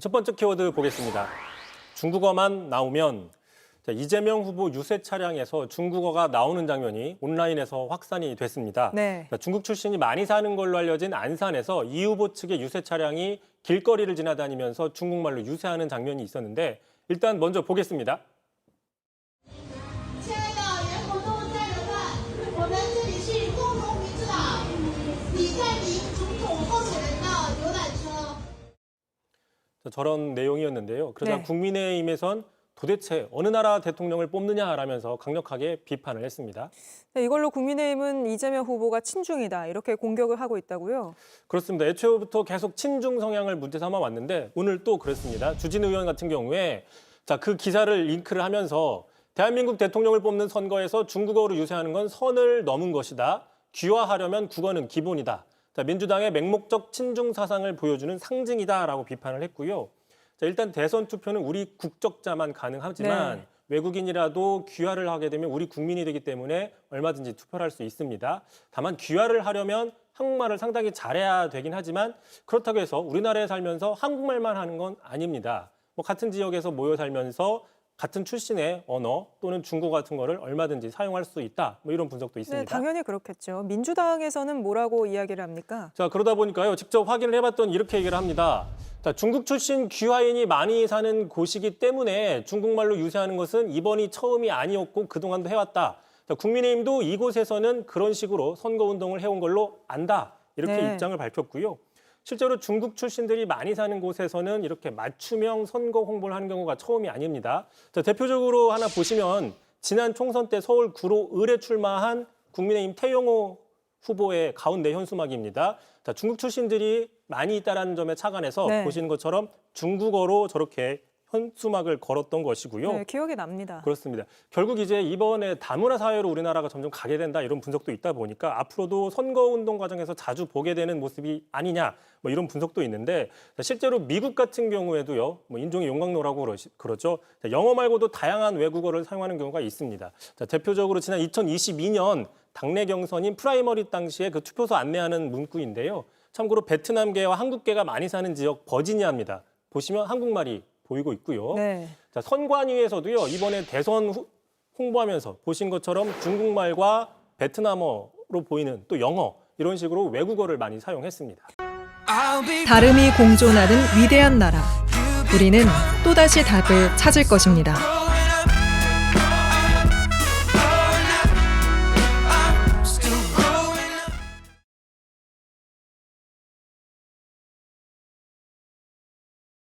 첫 번째 키워드 보겠습니다. 중국어만 나오면 이재명 후보 유세 차량에서 중국어가 나오는 장면이 온라인에서 확산이 됐습니다. 네. 중국 출신이 많이 사는 걸로 알려진 안산에서 이 후보 측의 유세 차량이 길거리를 지나다니면서 중국말로 유세하는 장면이 있었는데 일단 먼저 보겠습니다. 亲爱的员工和家人们，我们这里是共同民主党李在明总统候选人的游览车。 저런 내용이었는데요. 그러자 네. 국민의힘에선 도대체 어느 나라 대통령을 뽑느냐라면서 강력하게 비판을 했습니다. 네, 이걸로 국민의힘은 이재명 후보가 친중이다 이렇게 공격을 하고 있다고요. 그렇습니다. 애초부터 계속 친중 성향을 문제 삼아 왔는데 오늘 또 그랬습니다. 주진 의원 같은 경우에 그 기사를 링크를 하면서 대한민국 대통령을 뽑는 선거에서 중국어로 유세하는 건 선을 넘은 것이다. 귀화하려면 국어는 기본이다. 민주당의 맹목적 친중 사상을 보여주는 상징이다라고 비판을 했고요. 일단 대선 투표는 우리 국적자만 가능하지만 네. 외국인이라도 귀화를 하게 되면 우리 국민이 되기 때문에 얼마든지 투표를 할 수 있습니다. 다만 귀화를 하려면 한국말을 상당히 잘해야 되긴 하지만 그렇다고 해서 우리나라에 살면서 한국말만 하는 건 아닙니다. 같은 지역에서 모여 살면서 같은 출신의 언어 또는 중국어 같은 거를 얼마든지 사용할 수 있다. 이런 분석도 있습니다. 네, 당연히 그렇겠죠. 민주당에서는 뭐라고 이야기를 합니까? 그러다 보니까요. 직접 확인을 해봤더니 이렇게 얘기를 합니다. 중국 출신 귀화인이 많이 사는 곳이기 때문에 중국말로 유세하는 것은 이번이 처음이 아니었고 그동안도 해왔다. 국민의힘도 이곳에서는 그런 식으로 선거운동을 해온 걸로 안다. 이렇게 네. 입장을 밝혔고요. 실제로 중국 출신들이 많이 사는 곳에서는 이렇게 맞춤형 선거 홍보를 하는 경우가 처음이 아닙니다. 대표적으로 하나 보시면 지난 총선 때 서울 구로 을에 출마한 국민의힘 태영호 후보의 가운데 현수막입니다. 중국 출신들이 많이 있다는 점에 착안해서 네. 보시는 것처럼 중국어로 저렇게 현수막을 걸었던 것이고요. 네, 기억이 납니다. 그렇습니다. 결국 이제 이번에 다문화 사회로 우리나라가 점점 가게 된다 이런 분석도 있다 보니까 앞으로도 선거운동 과정에서 자주 보게 되는 모습이 아니냐 이런 분석도 있는데 실제로 미국 같은 경우에도요. 인종의 용광로라고 그러죠. 영어 말고도 다양한 외국어를 사용하는 경우가 있습니다. 대표적으로 지난 2022년 당내 경선인 프라이머리 당시에 그 투표소 안내하는 문구인데요. 참고로 베트남계와 한국계가 많이 사는 지역 버지니아입니다. 보시면 한국말이 보이고 있고요. 네. 선관위에서도요. 이번에 대선 홍보하면서 보신 것처럼 중국말과 베트남어로 보이는 또 영어 이런 식으로 외국어를 많이 사용했습니다. 다름이 공존하는 위대한 나라. 우리는 또다시 답을 찾을 것입니다.